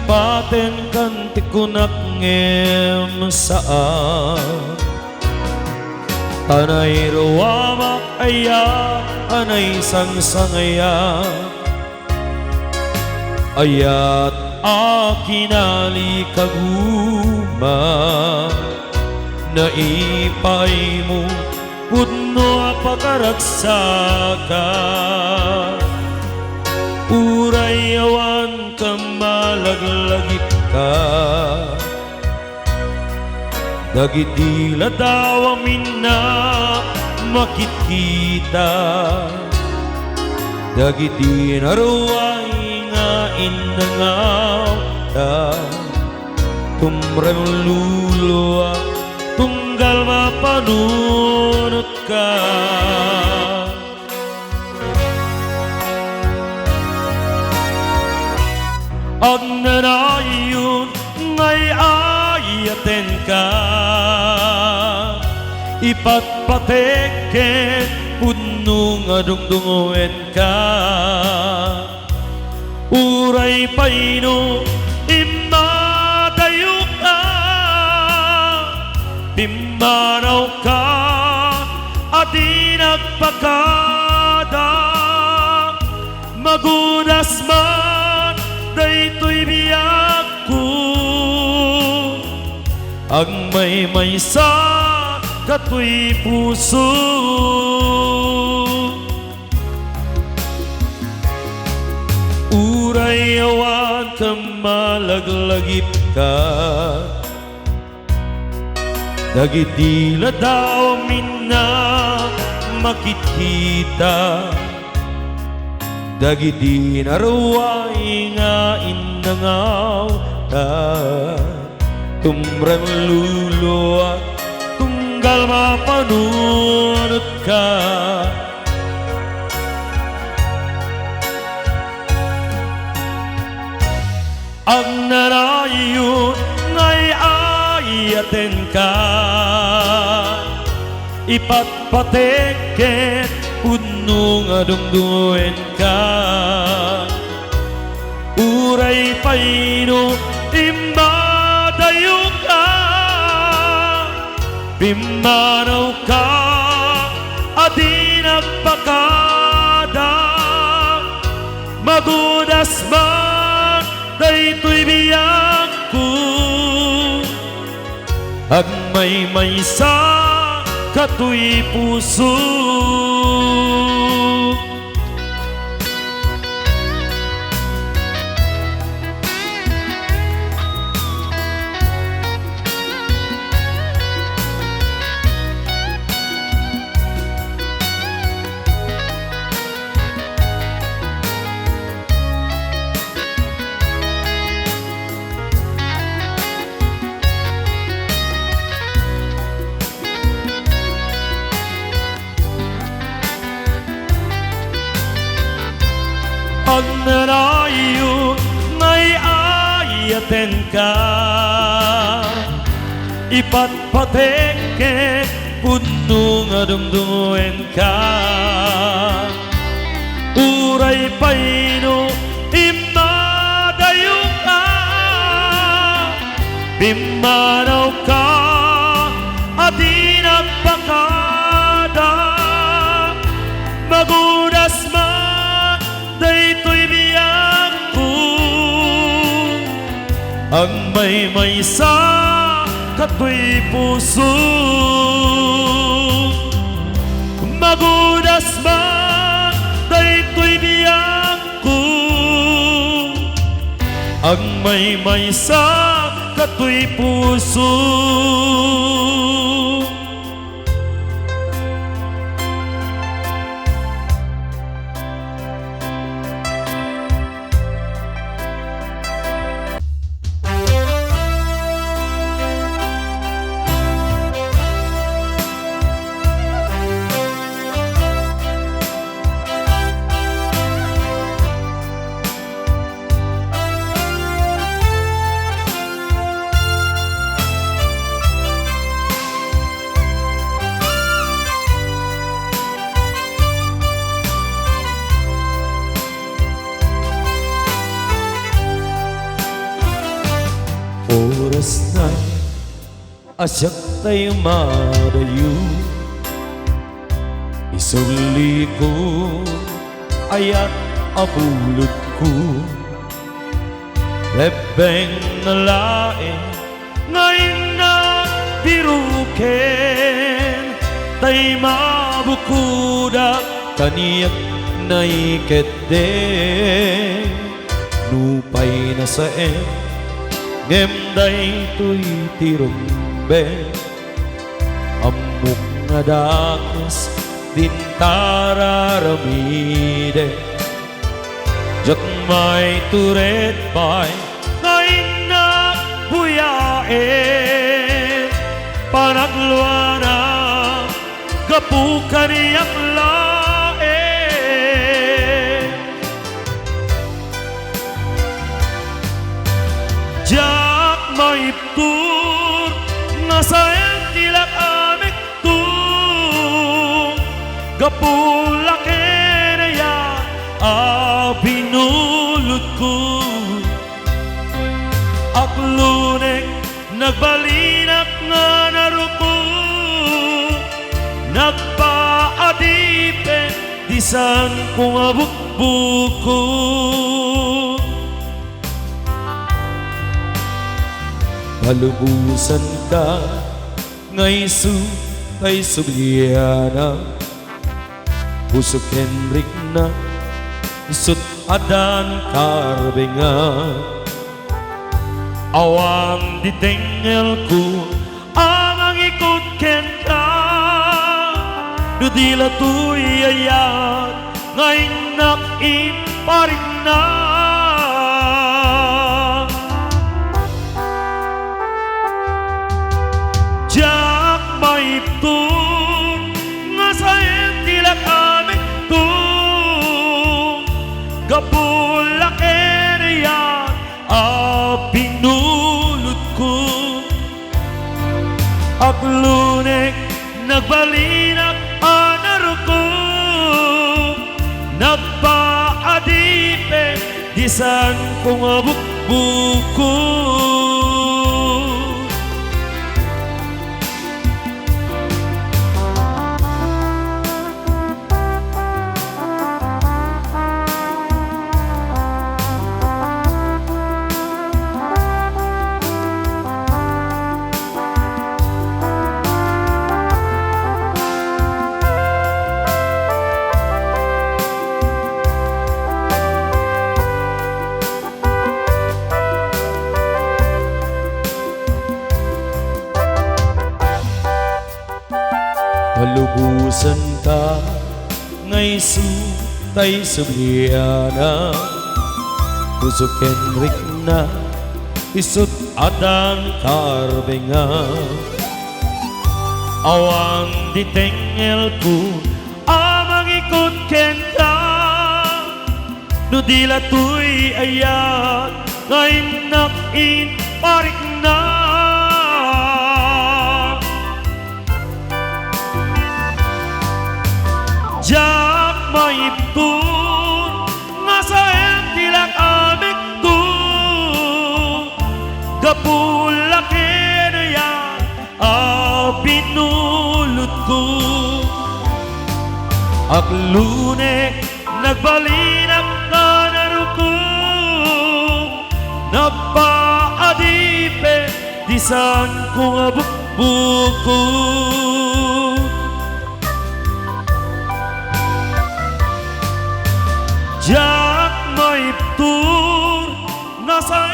paten kan tikunak ngem saan anay ruwamak aya anay sangsangaya ayat akinali kaguma naipay mo pudno apakaragsaka urayawan ka malaglagip ka dagiti ladaw amin na makikita dagiti naruay nga inangaw ta tumrem luluwa tunggal mapanunot ka ag nanayon ngay ayaten ka ipatpateken pudno nga dungdungoen ka uray paino imadayo ka pimanaw ka at inagpagada magunas man daytoy biyak ko ang may sa katoy puso uray awan ka malaglagip ka dagiti ladaw amin na makikita dagiti naruay nga inangaw ta tumrem luluwa tunggal mapanunot ka ang narayon ngay ayaten ka ipatpateken pudno nga dungdungoen ka uray paino imadayo ka pimanaw ka at inagpakada magudas man daytoy biyak ko ag may sa katoy puso pag narayo ngay ayaten ka ipatpateken pudno nga dumdumoen ka uray paino imadayo ka pimanaw ka at inagpakada magunas man daytoy biyak ko ang may sa katoy puso magunas man daytoy biyak ko ang may sa katoy puso Oras na asyak tayo madayo, isuli ko ayat abulot ko. Rebeng na lain ngayon na biruken, tay mabukudak kaniyak na ikede. Nupay na sa ngemday to'y tirumbe, amok nga dakas din tararamide. Jak may turet pa'y ngayon na buyae, panagluana gapukan iyang lae. Jak may tur nga sa tilak amik tu, gapulake na yan binulot ko. Aklunek nagbalinak nga naruko, nagpaadipen disan kong abukbuko. Palubusan ka ngay su tay subliana, busok Henrik na isut adan karbenga. Awang ditengel ku amang ikut ken ka, dudila tuy ayat ngay nakin paring na. Jak may tur nga sa tilak amik tu, gapulake na yan binulot ko. Aklunek nagbalinak anaruko, nagpaadipen disan kong abukbuko. Palubusan ka ngay su tay subliana, busok Henrik na isut adan karbenga. Awang ditengel ku amang ikut ken ka, nudila tuy ayat ngayon nakin parik na. Jak may tur nga sa tilak amik tu, gapulake na yan binulot ko. Aklunek nagbalinak na naruko, nagpaadipen disan kong abukbuko. Jak may tur na sa